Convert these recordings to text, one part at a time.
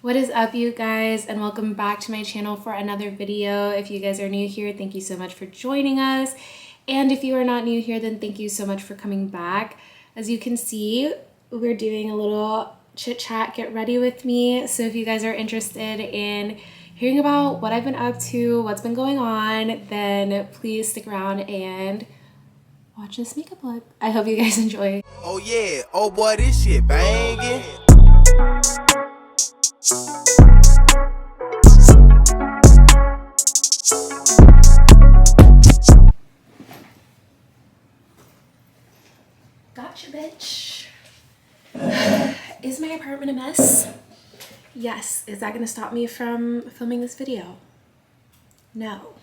What is up, you guys, and welcome back to my channel for another video. If you guys are new here, thank you so much for joining us. And if you are not new here, then thank you so much for coming back. As you can see, we're doing a little chit chat, get ready with me. So if you guys are interested in hearing about what I've been up to, what's been going on, then please stick around and watch this makeup look. I hope you guys enjoy. Oh yeah, oh boy, this shit banging. Gotcha, bitch. Is my apartment a mess? Yes. Is that gonna stop me from filming this video? No.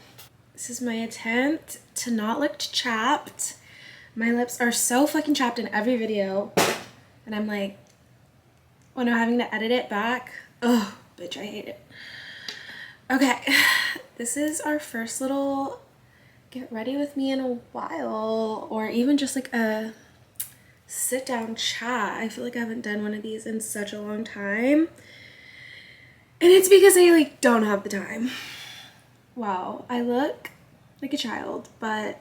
This is my attempt to not look chapped. My lips are so fucking chapped in every video. And I'm like, when I'm having to edit it back, oh, bitch, I hate it. Okay, this is our first little get ready with me in a while, or even just like a sit down chat. I feel like I haven't done one of these in such a long time. And it's because I don't have the time. Wow, I look like a child, but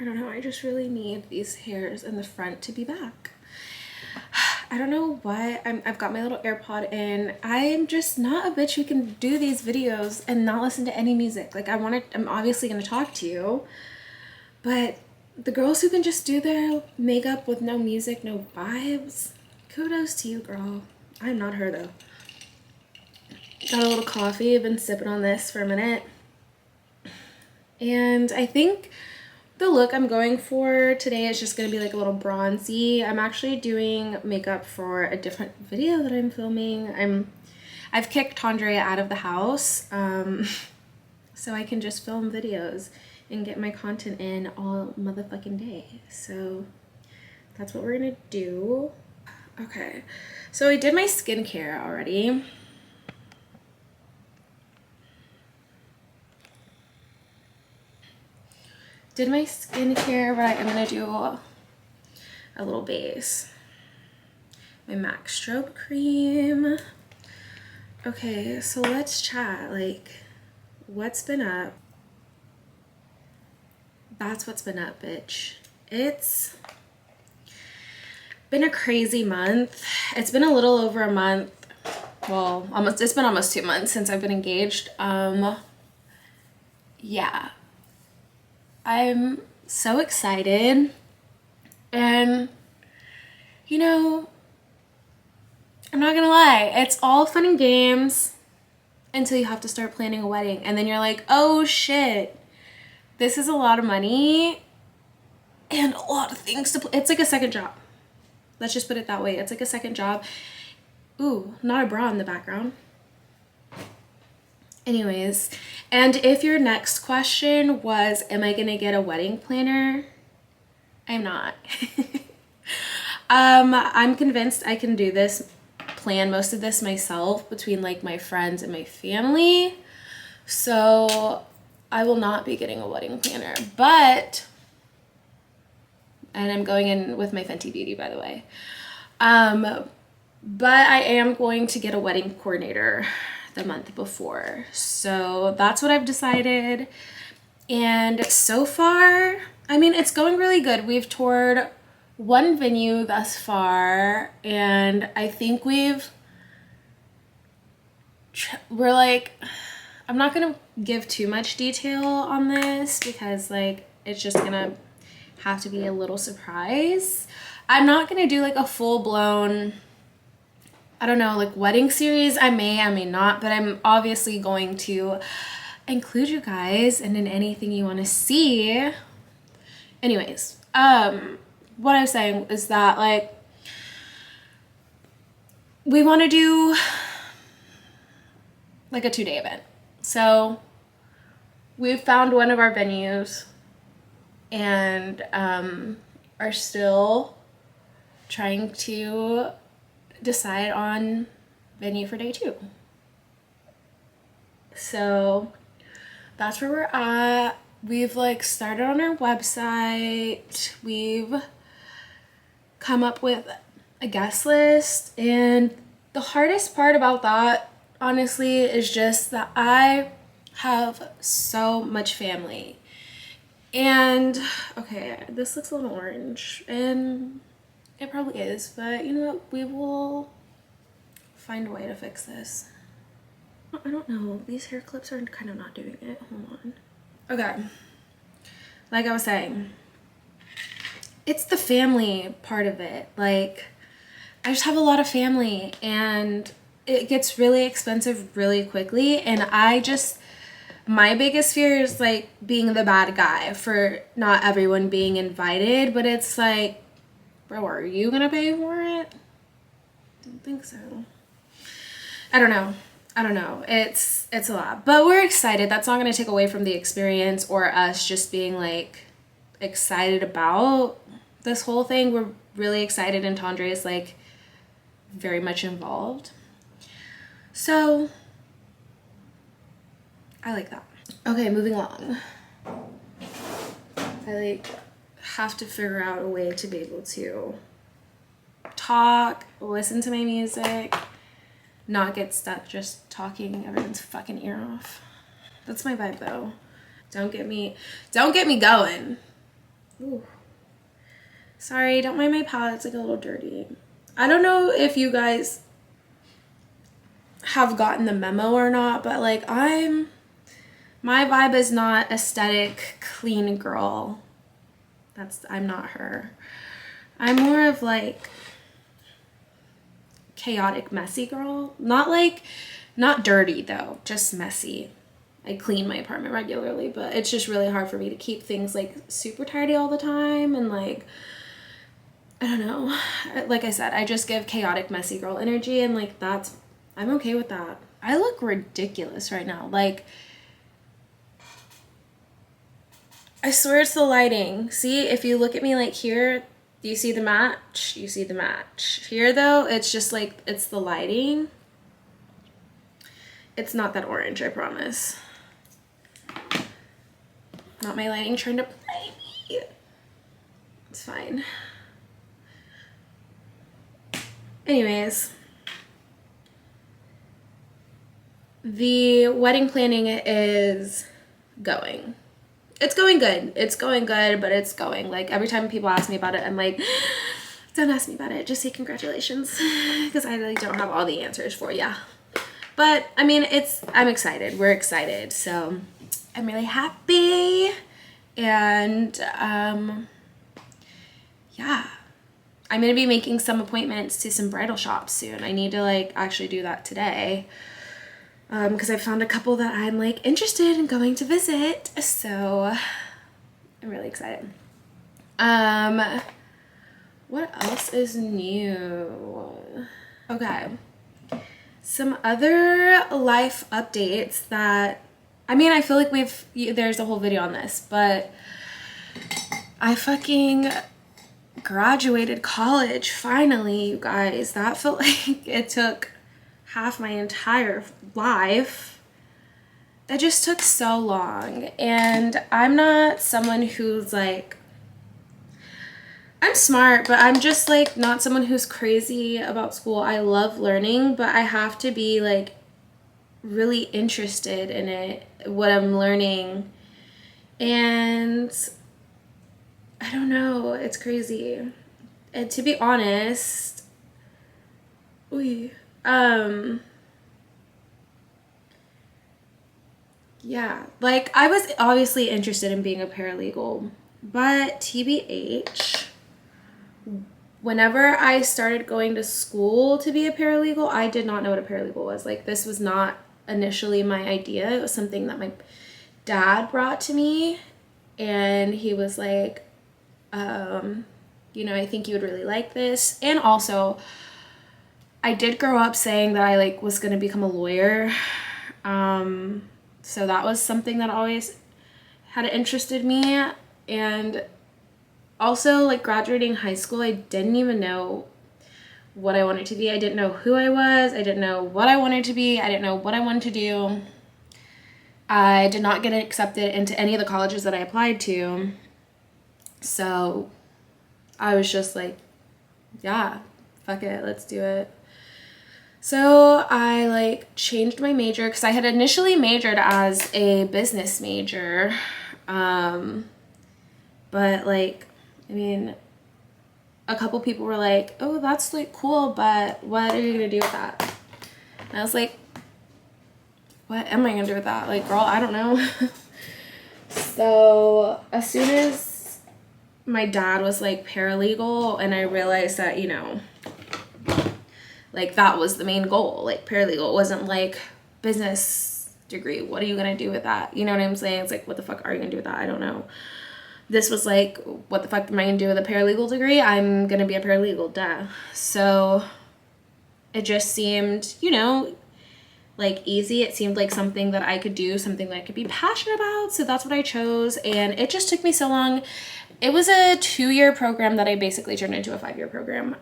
I don't know, I just really need these hairs in the front to be back. I don't know why. I've got my little AirPod in. I'm just not a bitch who can do these videos and not listen to any music. Like, I'm obviously gonna talk to you, but the girls who can just do their makeup with no music, no vibes, kudos to you, girl. I'm not her though. Got a little coffee. I've been sipping on this for a minute. And I think the look I'm going for today is just going to be like a little bronzy. I'm actually doing makeup for a different video that I'm filming. I've kicked Tandrea out of the house, so I can just film videos and get my content in all motherfucking day. So that's what we're going to do. Okay, so I did my skincare already. Did my skincare, but I'm gonna do a little base. My MAC strobe cream. Okay, so let's chat. Like, what's been up? That's what's been up, bitch. It's been a crazy month. It's been a little over a month. Well, it's been almost 2 months since I've been engaged. Yeah. I'm so excited, and you know, I'm not gonna lie, it's all fun and games until you have to start planning a wedding, and then you're like, oh shit, this is a lot of money and a lot of things to it's like a second job. Let's just put it that way. It's like a second job. Ooh, not a bra in the background. Anyways, and if your next question was, am I gonna get a wedding planner? I'm not. I'm convinced I can do this, plan most of this myself between like my friends and my family. So I will not be getting a wedding planner, and I'm going in with my Fenty Beauty, by the way. But I am going to get a wedding coordinator the month before. So that's what I've decided. And so far, I mean, it's going really good. We've toured one venue thus far, and I think we're like, I'm not gonna give too much detail on this because like it's just gonna have to be a little surprise. I'm not gonna do like a full-blown, I don't know, like wedding series. I may not, but I'm obviously going to include you guys and in anything you want to see. Anyways, what I was saying is that like we want to do like a 2-day event. So we've found one of our venues and are still trying to decide on venue for day 2. So that's where we're at. We've like started on our website. We've come up with a guest list, and The hardest part about that, honestly, is just that I have so much family. And, okay, this looks a little orange, and it probably is, but you know what? We will find a way to fix this. I don't know. These hair clips are kind of not doing it. Hold on. Okay. Like I was saying, it's the family part of it. Like, I just have a lot of family and it gets really expensive really quickly. And my biggest fear is like being the bad guy for not everyone being invited. But it's like, bro, are you gonna pay for it? Don't think so. I don't know. It's a lot, but we're excited. That's not going to take away from the experience or us just being like excited about this whole thing. We're really excited, and Tondre is like very much involved. So I like that. Okay, moving along. I like have to figure out a way to be able to talk, listen to my music, not get stuck just talking everyone's fucking ear off. That's my vibe though. Don't get me going. Ooh. Sorry, don't mind my palette, it's like a little dirty. I don't know if you guys have gotten the memo or not, but like my vibe is not aesthetic, clean girl. I'm not her. I'm more of like chaotic, messy girl. Not dirty though, just messy. I clean my apartment regularly, but it's just really hard for me to keep things like super tidy all the time. And like, I don't know, like I said, I just give chaotic, messy girl energy, and like I'm okay with that. I look ridiculous right now. Like, I swear it's the lighting. See, if you look at me like here, do you see the match? You see the match. Here though, it's just like, it's the lighting. It's not that orange, I promise. Not my lighting trying to play me. It's fine. Anyways. The wedding planning is going. It's going good. It's going good, but it's going. Like, every time people ask me about it, I'm like, don't ask me about it. Just say congratulations. Because I really don't have all the answers for ya. But, I mean, I'm excited. We're excited. So, I'm really happy. And, yeah. I'm going to be making some appointments to some bridal shops soon. I need to, like, actually do that today. Because I found a couple that I'm like interested in going to visit, so I'm really excited. What else is new? Okay, some other life updates that, I mean, I feel like there's a whole video on this, but I fucking graduated college finally, you guys. That felt like it took half my entire life. That just took so long. And I'm not someone who's like, I'm smart, but I'm just like not someone who's crazy about school. I love learning, but I have to be like really interested in it, what I'm learning. And I don't know, it's crazy. And to be honest, yeah, like I was obviously interested in being a paralegal, but TBH, whenever I started going to school to be a paralegal, I did not know what a paralegal was. Like, this was not initially my idea. It was something that my dad brought to me, and he was like, you know, I think you would really like this. And also, I did grow up saying that I like was going to become a lawyer. So that was something that always had interested me. And also, like, graduating high school, I didn't even know what I wanted to be. I didn't know who I was. I didn't know what I wanted to be. I didn't know what I wanted to do. I did not get accepted into any of the colleges that I applied to. So I was just like, yeah, fuck it, let's do it. So I like changed my major because I had initially majored as a business major. But like, I mean, a couple people were like, oh, that's like cool, but what are you gonna do with that? And I was like, what am I gonna do with that? Like, girl, I don't know. So as soon as my dad was like paralegal and I realized that, you know, like that was the main goal, like paralegal. It wasn't like business degree. What are you gonna do with that? You know what I'm saying? It's like, what the fuck are you gonna do with that? I don't know. This was like, what the fuck am I gonna do with a paralegal degree? I'm gonna be a paralegal, duh. So it just seemed, you know, like easy. It seemed like something that I could do, something that I could be passionate about. So that's what I chose. And it just took me so long. It was a 2-year program that I basically turned into a 5-year program.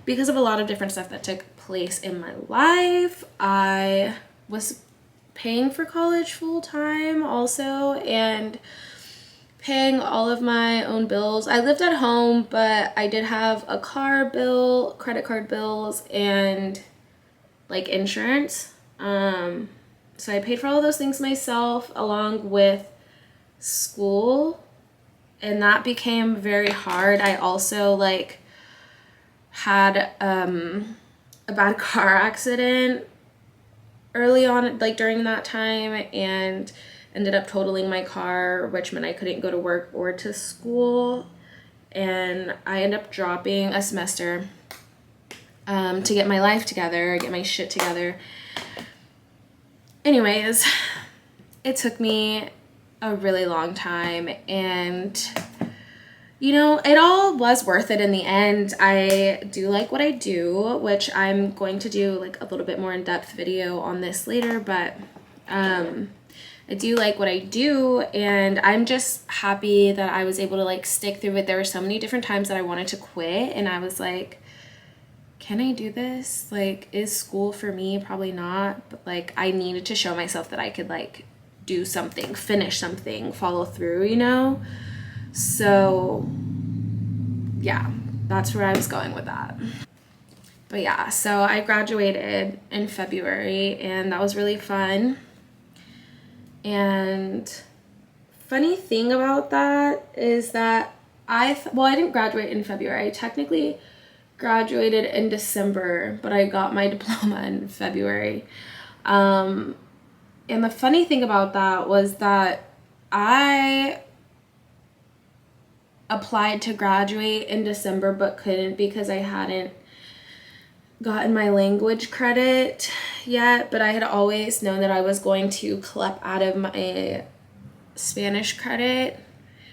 Because of a lot of different stuff that took place in my life. I was paying for college full time also, and paying all of my own bills. I lived at home, but I did have a car bill, credit card bills, and like insurance. So I paid for all of those things myself along with school, and that became very hard. I also like had a bad car accident early on, like during that time, and ended up totaling my car, which meant I couldn't go to work or to school. And I ended up dropping a semester to get my life together, get my shit together. Anyways, it took me a really long time, and you know, it all was worth it in the end. I do like what I do, which I'm going to do like a little bit more in-depth video on this later, but I do like what I do, and I'm just happy that I was able to like stick through it. There were so many different times that I wanted to quit, and I was like, can I do this? Like, is school for me? Probably not, but like I needed to show myself that I could like do something, finish something, follow through, you know? So yeah, that's where I was going with that. But yeah, so I graduated in February, and that was really fun. And funny thing about that is that I didn't graduate in February. I technically graduated in December, but I got my diploma in February. And the funny thing about that was that I applied to graduate in December but couldn't because I hadn't gotten my language credit yet, but I had always known that I was going to collect out of my Spanish credit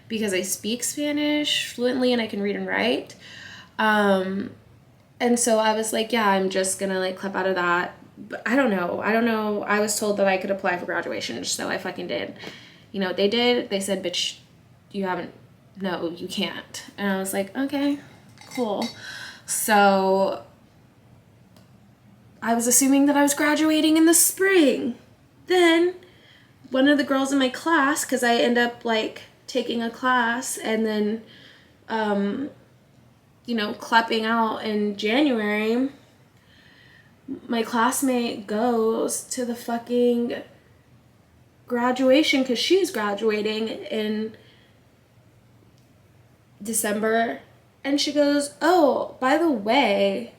because I speak Spanish fluently and I can read and write. And so I was like, yeah, I'm just gonna like clip out of that. But I don't know. I was told that I could apply for graduation, so I fucking did. You know what they did? They said, bitch, no, you can't. And I was like, okay, cool. So I was assuming that I was graduating in the spring. Then one of the girls in my class, because I end up like taking a class and then, clapping out in January, my classmate goes to the fucking graduation because she's graduating in December, and she goes, oh, by the way,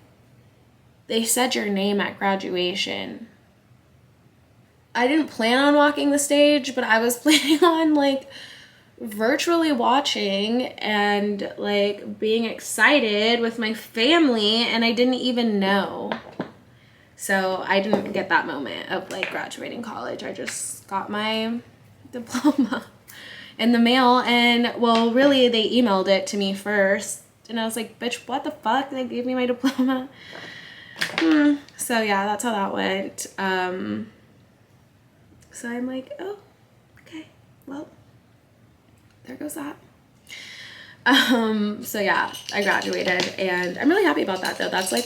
they said your name at graduation. I didn't plan on walking the stage, but I was planning on like virtually watching and like being excited with my family, and I didn't even know. So I didn't get that moment of like graduating college. I just got my diploma in the mail, and well, really they emailed it to me first, and I was like, bitch, what the fuck? They gave me my diploma. So yeah, that's how that went. So I'm like, oh, okay, well, there goes that. So yeah, I graduated, and I'm really happy about that though. That's like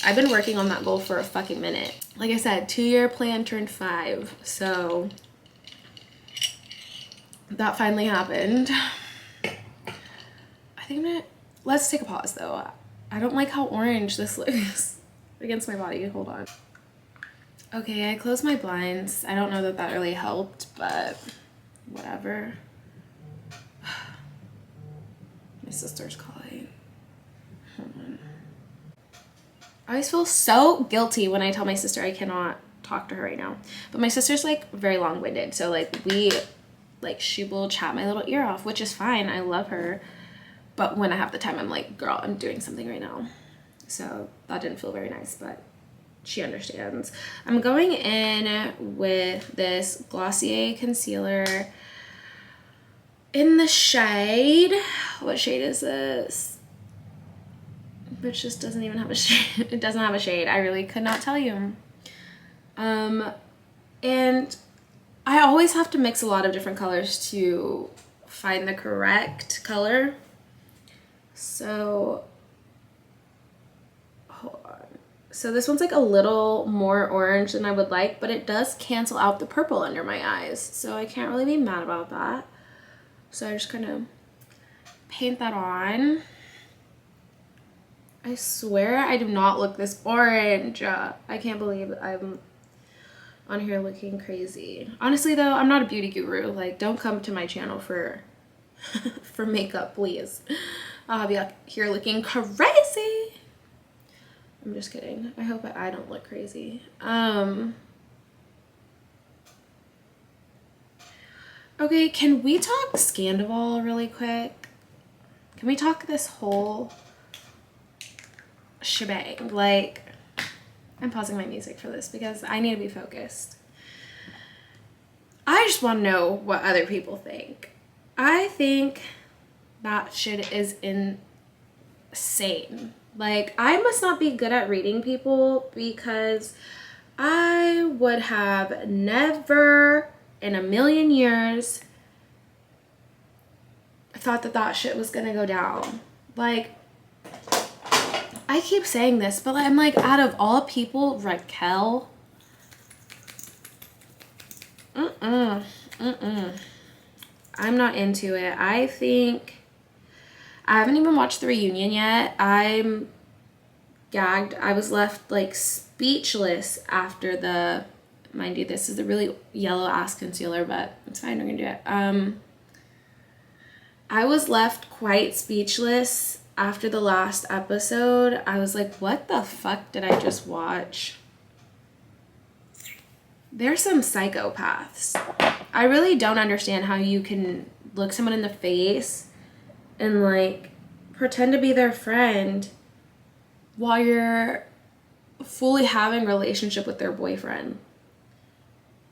I've been working on that goal for a fucking minute. Like I said, 2-year plan turned 5, so that finally happened. I think let's take a pause though. I don't like how orange this looks. against my body. Hold on. Okay, I closed my blinds. I don't know that that really helped, but whatever. My sister's calling. Hold on. I always feel so guilty when I tell my sister I cannot talk to her right now. But my sister's like very long-winded, so like she will chat my little ear off, which is fine. I love her. But when I have the time, I'm like, girl, I'm doing something right now. So that didn't feel very nice, but she understands. I'm going in with this Glossier concealer in the shade. What shade is this? Which just doesn't even have a shade. It doesn't have a shade. I really could not tell you. And I always have to mix a lot of different colors to find the correct color. So, hold on. So this one's like a little more orange than I would like, but it does cancel out the purple under my eyes. So I can't really be mad about that. So I just kind of paint that on. I swear I do not look this orange. I can't believe I'm on here looking crazy. Honestly though, I'm not a beauty guru. Like, don't come to my channel for for makeup, please. I'll have you here looking crazy. I'm just kidding. I hope I don't look crazy. Okay, can we talk Scandoval really quick? Can we talk this whole shebang? Like, I'm pausing my music for this because I need to be focused. I just want to know what other people think. I think that shit is insane. Like, I must not be good at reading people because I would have never in a million years thought that that shit was gonna go down. Like, I keep saying this, but I'm like, out of all people, Raquel. I'm not into it. I think I haven't even watched the reunion yet. I'm gagged. I was left like speechless after the, mind you, this is a really yellow ass concealer, but it's fine, we're gonna do it. I was left quite speechless after the last episode. I was like, what the fuck did I just watch? There's some psychopaths. I really don't understand how you can look someone in the face and like pretend to be their friend while you're fully having a relationship with their boyfriend.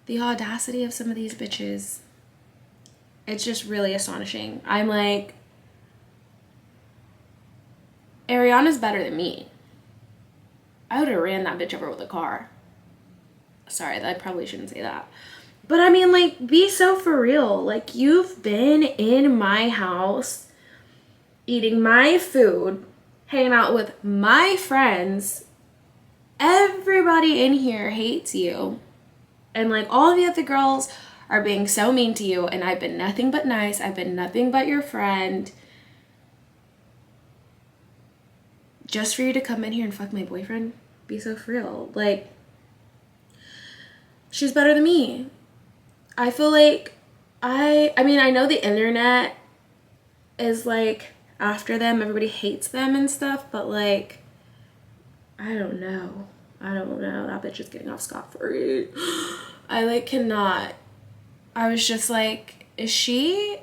The audacity of some of these bitches. It's just really astonishing. I'm like, Ariana's better than me. I would have ran that bitch over with a car. Sorry, I probably shouldn't say that. But I mean, like, be so for real. Like, you've been in my house, eating my food, hanging out with my friends. Everybody in here hates you. And, like, all of the other girls are being so mean to you. And I've been nothing but nice. I've been nothing but your friend. Just for you to come in here and fuck my boyfriend? Be so for real. Like, she's better than me. I feel like I mean, I know the internet is like after them, everybody hates them and stuff, but like, I don't know. That bitch is getting off scot-free. I like cannot. I was just like, is she?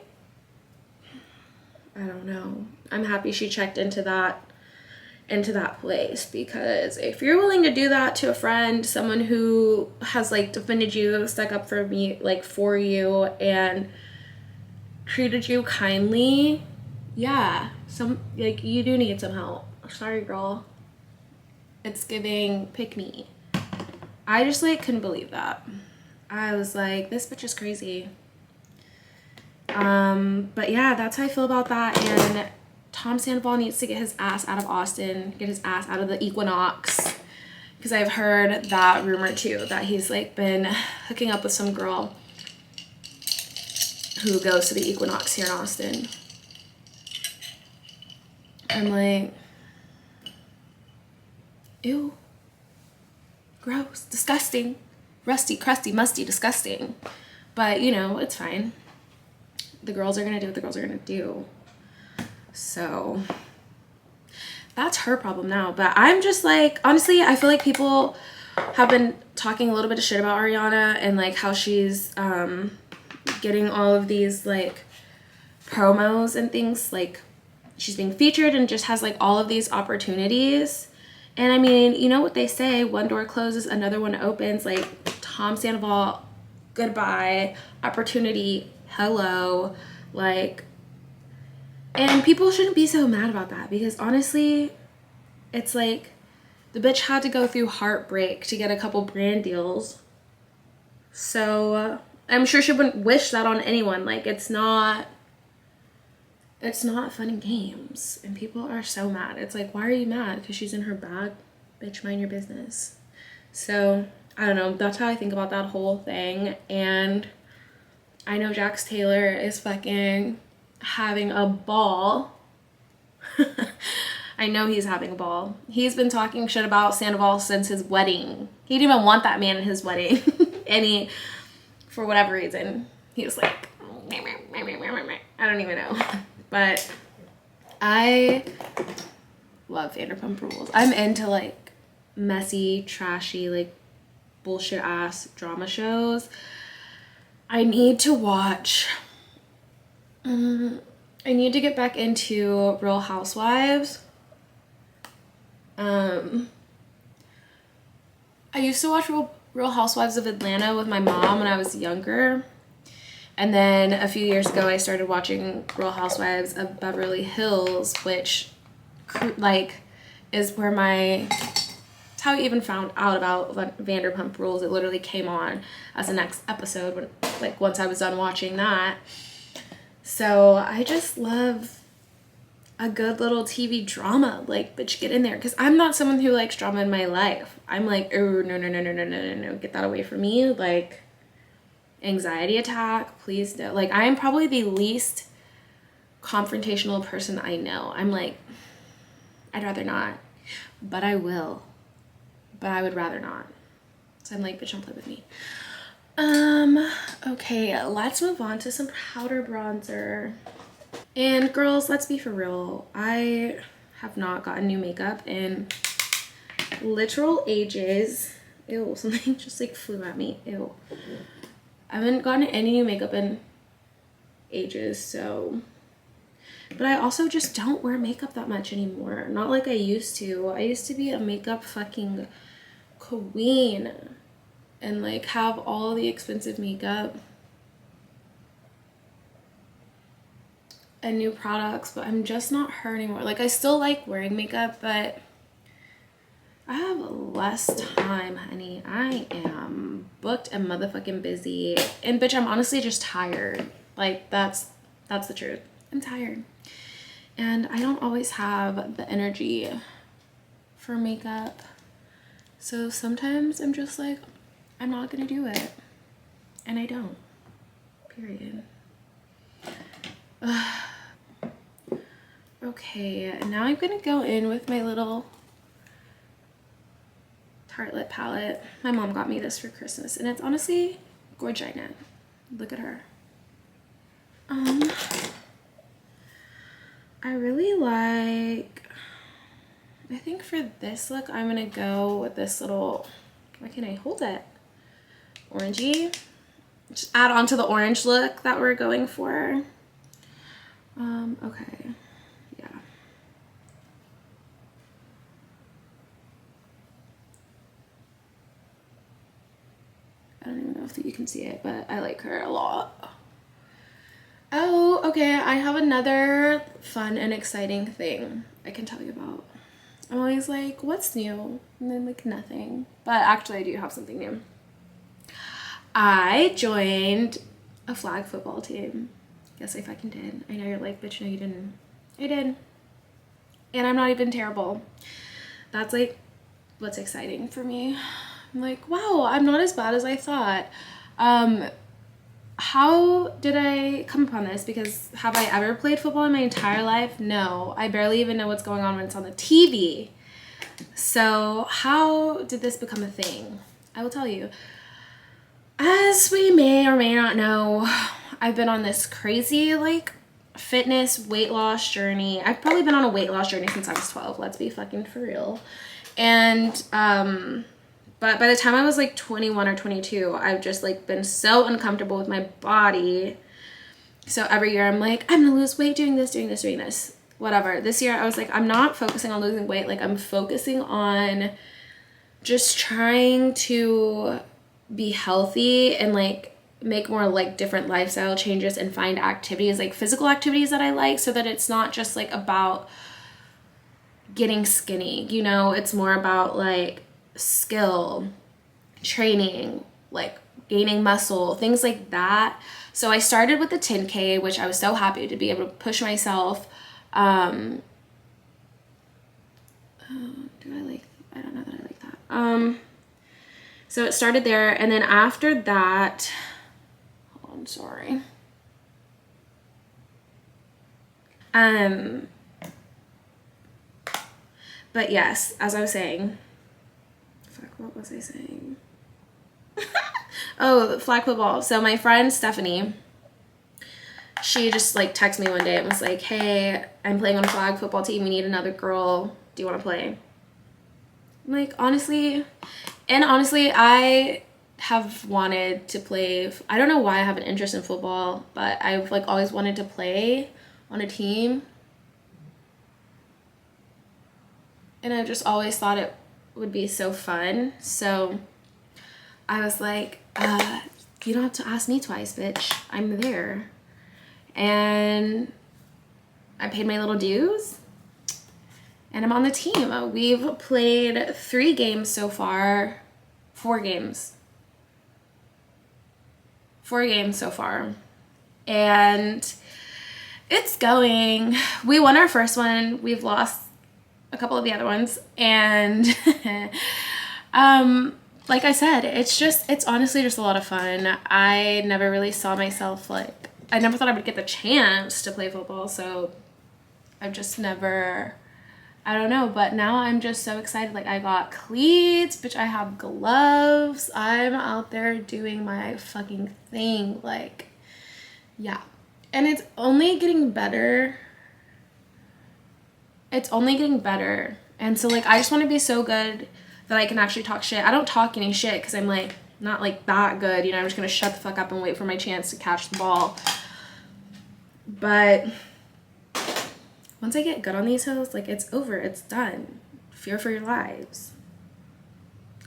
I don't know. I'm happy she checked into that place, because if you're willing to do that to a friend, someone who has like defended you, stuck up for me, like for you, and treated you kindly, yeah, some like you do need some help. Sorry, girl. It's giving pick me. I just like couldn't believe that. I was like, this bitch is crazy. But yeah, that's how I feel about that. And Tom Sandoval needs to get his ass out of Austin, get his ass out of the Equinox, because I've heard that rumor too, that he's like been hooking up with some girl who goes to the Equinox here in Austin. I'm like, ew. Gross, disgusting, rusty, crusty, musty, disgusting. But you know, it's fine. The girls are gonna do what the girls are gonna do. So that's her problem now. But I'm just like, honestly, I feel like people have been talking a little bit of shit about Ariana and like how she's getting all of these like promos and things, like she's being featured and just has like all of these opportunities. And I mean, you know what they say, one door closes, another one opens. Like Tom Sandoval, goodbye, opportunity, hello. Like, and people shouldn't be so mad about that, because honestly, it's like the bitch had to go through heartbreak to get a couple brand deals. So I'm sure she wouldn't wish that on anyone. Like, it's not fun and games. And people are so mad. It's like, why are you mad? Because she's in her bag? Bitch, mind your business. So I don't know. That's how I think about that whole thing. And I know Jax Taylor is fucking having a ball. I know he's having a ball. He's been talking shit about Sandoval since his wedding. He didn't even want that man in his wedding. And he, for whatever reason, he was like, I don't even know. But I love Vanderpump Rules. I'm into like messy, trashy, like bullshit ass drama shows. I need to watch, I need to get back into Real Housewives. I used to watch Real Housewives of Atlanta with my mom when I was younger. And then a few years ago, I started watching Real Housewives of Beverly Hills, which like is where it's how I even found out about Vanderpump Rules. It literally came on as the next episode when, like, once I was done watching that. So I just love a good little TV drama. Like, bitch, get in there. Because I'm not someone who likes drama in my life. I'm like, oh, no, get that away from me. Like, anxiety attack, please don't. Like, I am probably the least confrontational person I know. I'm like, I'd rather not, but I will. But I would rather not. So I'm like, bitch, don't play with me. Okay, let's move on to some powder bronzer. And girls, let's be for real. I have not gotten new makeup in literal ages. Ew, something just like flew at me. Ew. I haven't gotten any new makeup in ages, so. But I also just don't wear makeup that much anymore. Not like I used to. I used to be a makeup fucking queen and like have all the expensive makeup and new products, but I'm just not her anymore. Like, I still like wearing makeup, but I have less time, honey. I am booked and motherfucking busy. And bitch, I'm honestly just tired. Like, that's the truth. I'm tired. And I don't always have the energy for makeup. So sometimes I'm just like, I'm not gonna do it. And I don't. Period. Okay, now I'm gonna go in with my little Tartelette palette. My mom got me this for Christmas, and it's honestly gorgina. Look at her. I really like, I think for this look, I'm gonna go with this little, why can't I hold it? Orangey. Just add on to the orange look that we're going for. Okay, yeah. I don't even know if you can see it, but I like her a lot. Oh, okay, I have another fun and exciting thing I can tell you about. I'm always like, what's new? And then like, nothing. But actually I do have something new. I joined a flag football team. Yes, I fucking did. I know you're like, bitch, no you didn't. I did. And I'm not even terrible. That's like what's exciting for me. I'm like, wow, I'm not as bad as I thought. How did I come upon this? Because have I ever played football in my entire life? No. I barely even know what's going on when it's on the TV. So how did this become a thing? I will tell you. As we may or may not know, I've been on this crazy like fitness weight loss journey. I've probably been on a weight loss journey since I was 12. Let's be fucking for real. And but by the time I was like 21 or 22, I've just like been so uncomfortable with my body. So every year I'm like, I'm gonna lose weight doing this, whatever. This year I was like, I'm not focusing on losing weight. Like I'm focusing on just trying to be healthy and like make more like different lifestyle changes and find activities, like physical activities that I like, so that it's not just like about getting skinny, you know, it's more about like skill, training, like gaining muscle, things like that. So I started with the 10K, which I was so happy to be able to push myself. I don't know that I like that. So it started there, and then after that, hold on, sorry. But yes, as I was saying, fuck, what was I saying? Oh, flag football. So my friend Stephanie, she just like texted me one day and was like, hey, I'm playing on a flag football team. We need another girl. Do you want to play? I'm like, honestly, I have wanted to play. I don't know why I have an interest in football, but I've like always wanted to play on a team. And I've just always thought it would be so fun. So I was like, you don't have to ask me twice, bitch. I'm there. And I paid my little dues. And I'm on the team. We've played 3 games so far. 4 games. 4 games so far. And it's going. We won our first one. We've lost a couple of the other ones. And like I said, it's honestly just a lot of fun. I never really saw myself like, I never thought I would get the chance to play football. So I've just never, I don't know, but now I'm just so excited. Like I got cleats, bitch, I have gloves. I'm out there doing my fucking thing. Like, yeah. And it's only getting better. It's only getting better. And so like, I just want to be so good that I can actually talk shit. I don't talk any shit because I'm like, not like that good. You know, I'm just going to shut the fuck up and wait for my chance to catch the ball. But once I get good on these hills, like it's over, it's done. Fear for your lives.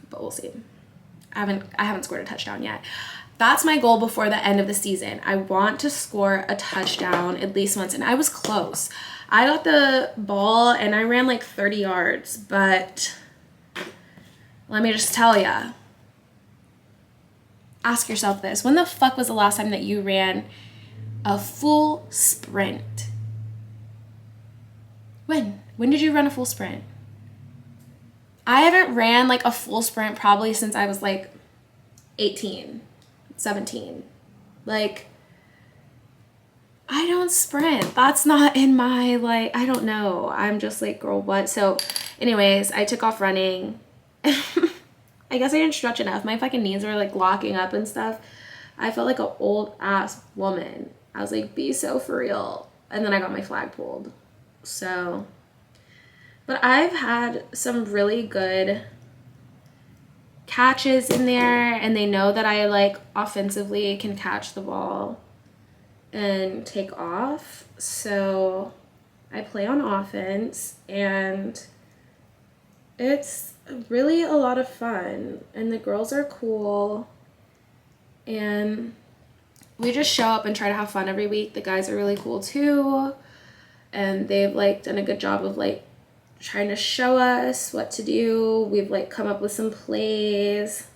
But we'll see. I haven't scored a touchdown yet. That's my goal before the end of the season. I want to score a touchdown at least once, and I was close. I got the ball and I ran like 30 yards, but let me just tell ya. Ask yourself this. When the fuck was the last time that you ran a full sprint? When? When did you run a full sprint? I haven't ran like a full sprint probably since I was like 18, 17. Like, I don't sprint. That's not in my, like, I don't know. I'm just like, girl, what? So anyways, I took off running. I guess I didn't stretch enough. My fucking knees were like locking up and stuff. I felt like an old ass woman. I was like, be so for real. And then I got my flag pulled. So, but I've had some really good catches in there, and they know that I like offensively can catch the ball and take off. So I play on offense, and it's really a lot of fun, and the girls are cool, and we just show up and try to have fun every week. The guys are really cool too, and they've like done a good job of like trying to show us what to do. We've like come up with some plays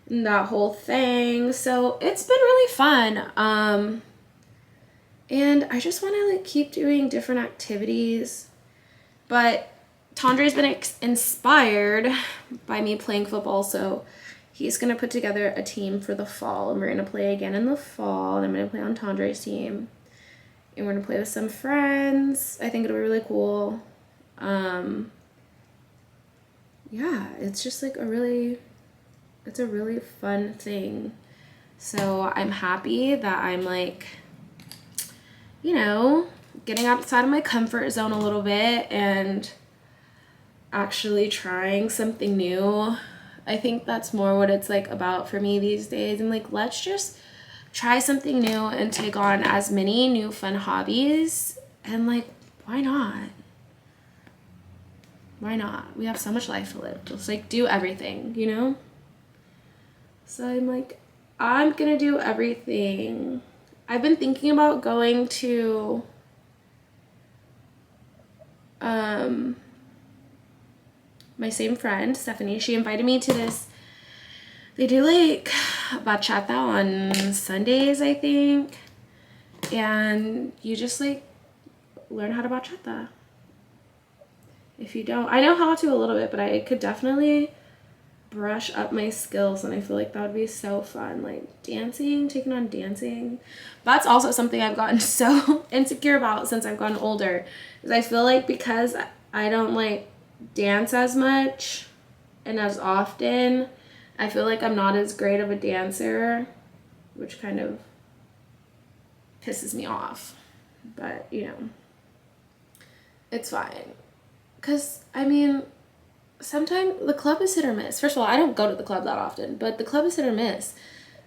and that whole thing. So it's been really fun. And I just want to like keep doing different activities. But Tandre's been inspired by me playing football, so he's going to put together a team for the fall, and we're going to play again in the fall, and I'm going to play on Tandre's team, and we're going to play with some friends. I think it'll be really cool. yeah, it's just like it's a really fun thing. So I'm happy that I'm like, you know, getting outside of my comfort zone a little bit and actually trying something new. I think that's more what it's like about for me these days. I'm like, let's just try something new and take on as many new fun hobbies. And like, why not? Why not? We have so much life to live. Just like do everything, you know? So I'm like, I'm gonna do everything. I've been thinking about going to my same friend, Stephanie. She invited me to this. They do like bachata on Sundays, I think. And you just like learn how to bachata. If you don't, I know how to a little bit, but I could definitely brush up my skills, and I feel like that would be so fun. Like dancing, taking on dancing. That's also something I've gotten so insecure about since I've gotten older, is I feel like because I don't like dance as much and as often, I feel like I'm not as great of a dancer, which kind of pisses me off. But you know, it's fine. Because, I mean, sometimes the club is hit or miss. First of all, I don't go to the club that often, but the club is hit or miss.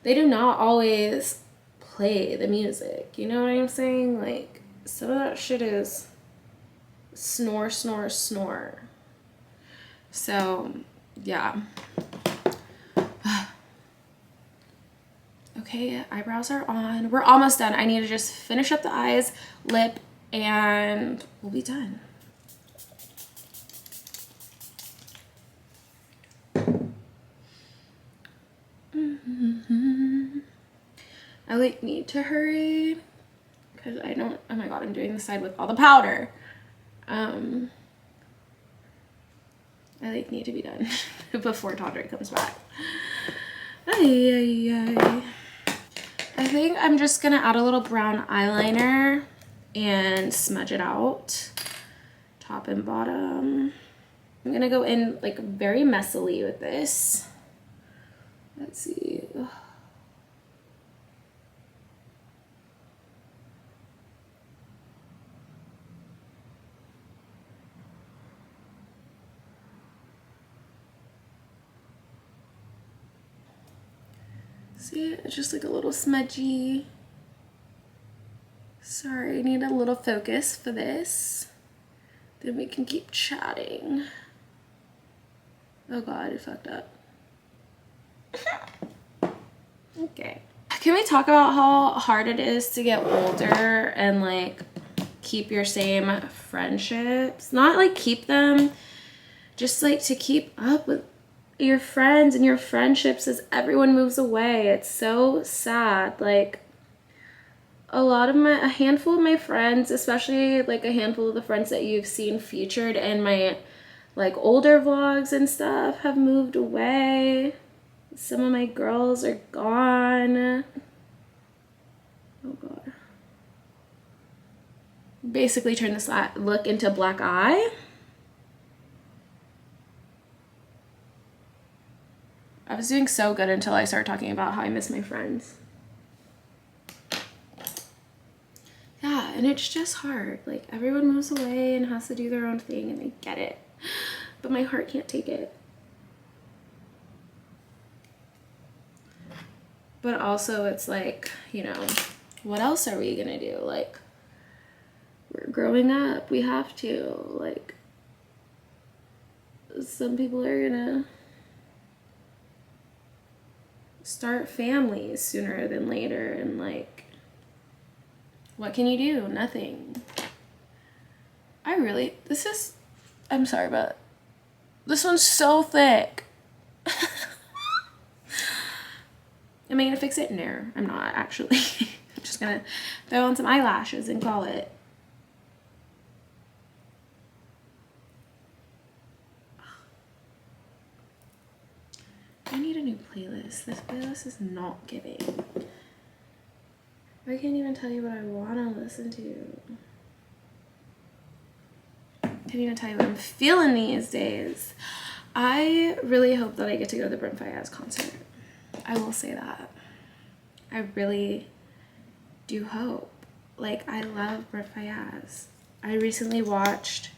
They do not always play the music. You know what I'm saying? Like, some of that shit is snore, snore, snore. So, yeah. Okay, eyebrows are on. We're almost done. I need to just finish up the eyes, lip, and we'll be done. I like need to hurry because I don't, oh my god, I'm doing the side with all the powder. I like need to be done before Todrick comes back. Ay, ay, ay. I think I'm just gonna add a little brown eyeliner and smudge it out, top and bottom. I'm gonna go in like very messily with this. Let's see. See, it's just like a little smudgy. Sorry, I need a little focus for this. Then we can keep chatting. Oh god, it fucked up. Okay. Can we talk about how hard it is to get older and like keep your same friendships? Not like keep them, just like to keep up with your friends and your friendships as everyone moves away. It's so sad. Like a handful of my friends, especially like a handful of the friends that you've seen featured in my like older vlogs and stuff, have moved away. Some of my girls are gone. Oh god. Basically turn this look into black eye. I was doing so good until I started talking about how I miss my friends. Yeah, and it's just hard. Like, everyone moves away and has to do their own thing, and I get it. But my heart can't take it. But also, it's like, you know, what else are we gonna do? Like, we're growing up. We have to. Like, some people are gonna start families sooner than later, and like, what can you do? Nothing. I'm sorry, but this one's so thick. Am I gonna fix it? No, I'm not actually. I'm just gonna throw on some eyelashes and call it. I need a new playlist. This playlist is not giving. I can't even tell you what I want to listen to. I can't even tell you what I'm feeling these days. I really hope that I get to go to the Brent Faiyaz concert. I will say that. I really do hope. Like, I love Brent Faiyaz. I recently watched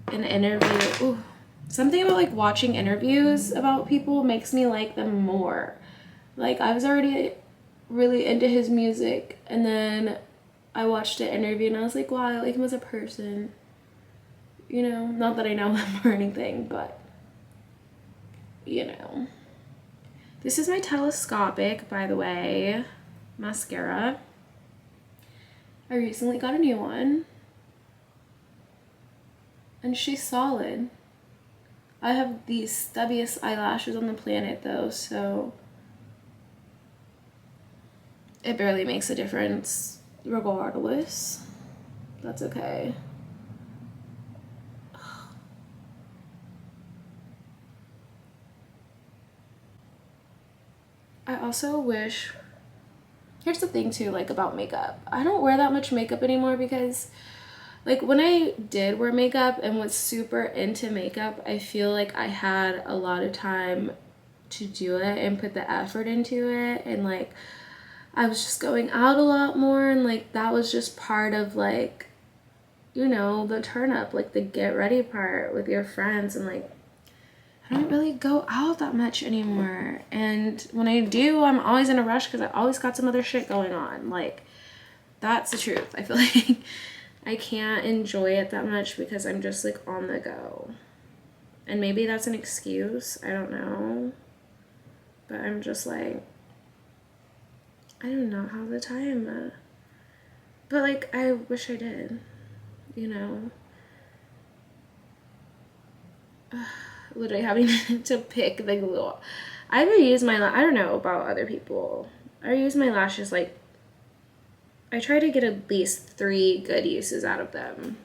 an interview. Ooh, something about like watching interviews about people makes me like them more. Like, I was already really into his music, and then I watched an interview and I was like, wow, I like him as a person. You know, not that I know him or anything, but you know. This is my telescopic, by the way, mascara. I recently got a new one, and she's solid. I have the stubbiest eyelashes on the planet though, so it barely makes a difference regardless. That's okay. I also wish, here's the thing too, like about makeup. I don't wear that much makeup anymore because like when I did wear makeup and was super into makeup, I feel like I had a lot of time to do it and put the effort into it, and like I was just going out a lot more, and like that was just part of like, you know, the turn up, like the get ready part with your friends, and like I don't really go out that much anymore. And when I do, I'm always in a rush because I always got some other shit going on. Like, that's the truth. I feel like I can't enjoy it that much because I'm just like on the go. And maybe that's an excuse. I don't know. But I'm just like, I do not have the time. But like, I wish I did, you know? Literally having to pick the glue. I ever use my, I don't know about other people. I use my lashes like, I try to get at least 3 good uses out of them.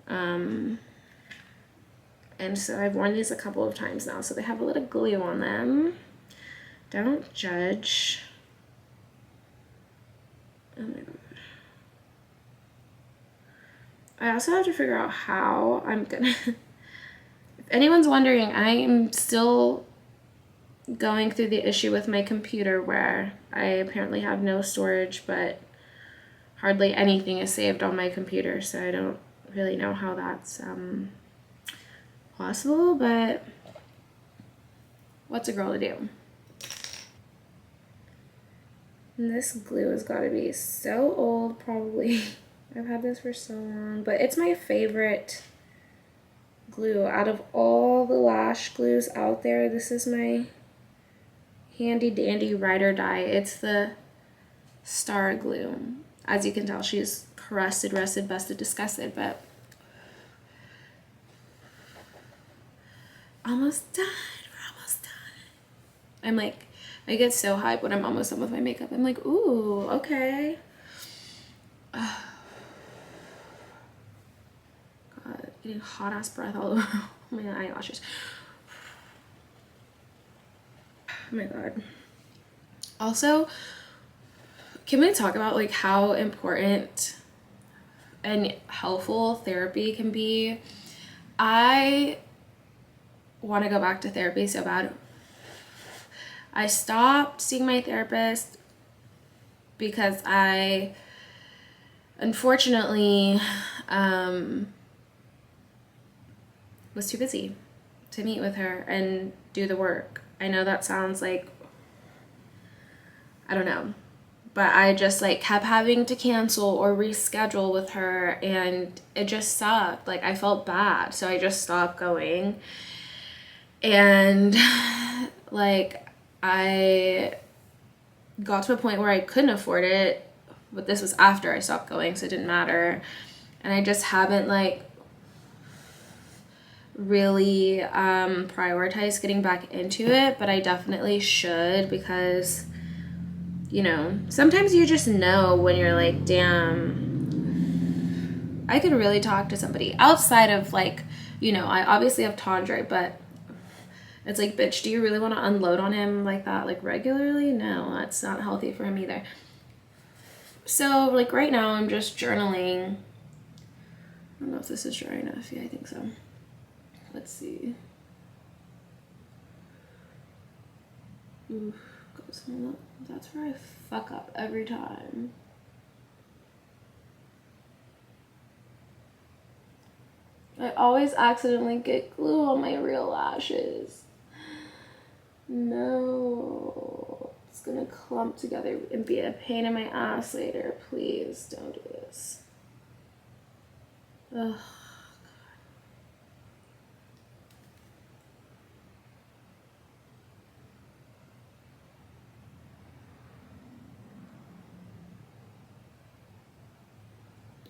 And so I've worn these a couple of times now, so they have a little glue on them. Don't judge. Oh my god. I also have to figure out how I'm gonna, if anyone's wondering, I am still going through the issue with my computer where I apparently have no storage, but hardly anything is saved on my computer, so I don't really know how that's possible, but what's a girl to do? And this glue has got to be so old, probably. I've had this for so long, but it's my favorite glue. Out of all the lash glues out there, this is my handy dandy ride or die. It's the Star Glue. As you can tell, she's crusted, rusted, busted, disgusted, but almost done. We're almost done. I'm like, I get so hyped when I'm almost done with my makeup. I'm like, ooh, okay. God, getting hot ass breath all over my eyelashes. Oh my god. Also, can we talk about like how important and helpful therapy can be? I want to go back to therapy so bad. I stopped seeing my therapist because I unfortunately was too busy to meet with her and do the work. I know that sounds like, I don't know, but I just like kept having to cancel or reschedule with her, and it just sucked. Like I felt bad, so I just stopped going. And like I got to a point where I couldn't afford it, but this was after I stopped going, so it didn't matter. And I just haven't like really prioritized getting back into it, but I definitely should, because you know, sometimes you just know when you're like, damn, I could really talk to somebody outside of like, you know, I obviously have Tandre, but it's like, bitch, do you really want to unload on him like that, like regularly? No, that's not healthy for him either. So like right now I'm just journaling. I don't know if this is dry enough. Yeah, I think so. Let's see. Oof, that's where I fuck up every time. I always accidentally get glue on my real lashes. No, it's gonna clump together and be a pain in my ass later. Please don't do this. Ugh.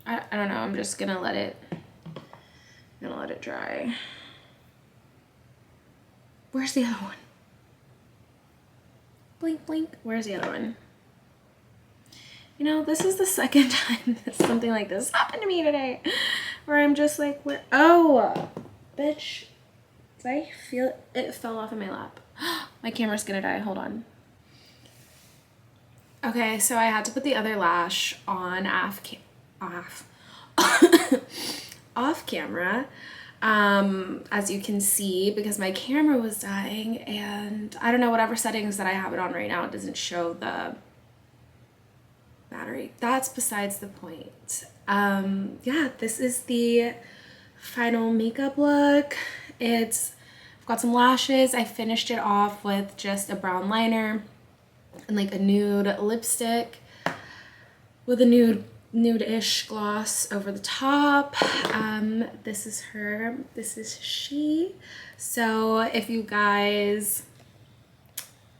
I don't know, I'm just gonna let it dry. Where's the other one? Blink, blink. Where's the other one? You know, this is the second time that something like this happened to me today, where I'm just like, where? Oh, bitch. Did I feel it? It fell off in my lap. My camera's gonna die. Hold on. Okay, so I had to put the other lash on off camera, as you can see, because my camera was dying, and I don't know, whatever settings that I have it on right now, it doesn't show the battery. That's besides the point. Yeah, this is the final makeup look. I've got some lashes. I finished it off with just a brown liner and like a nude lipstick with a nude-ish gloss over the top. This is her, this is she. So if you guys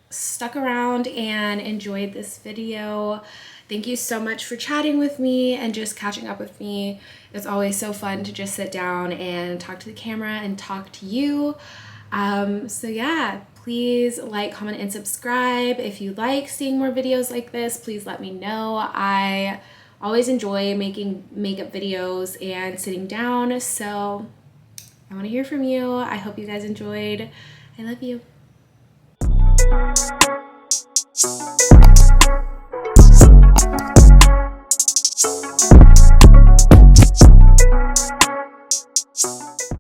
stuck around and enjoyed this video, thank you so much for chatting with me and just catching up with me. It's always so fun to just sit down and talk to the camera and talk to you. So yeah, please like, comment, and subscribe. If you like seeing more videos like this, please let me know. I always enjoy making makeup videos and sitting down, so I want to hear from you. I hope you guys enjoyed. I love you.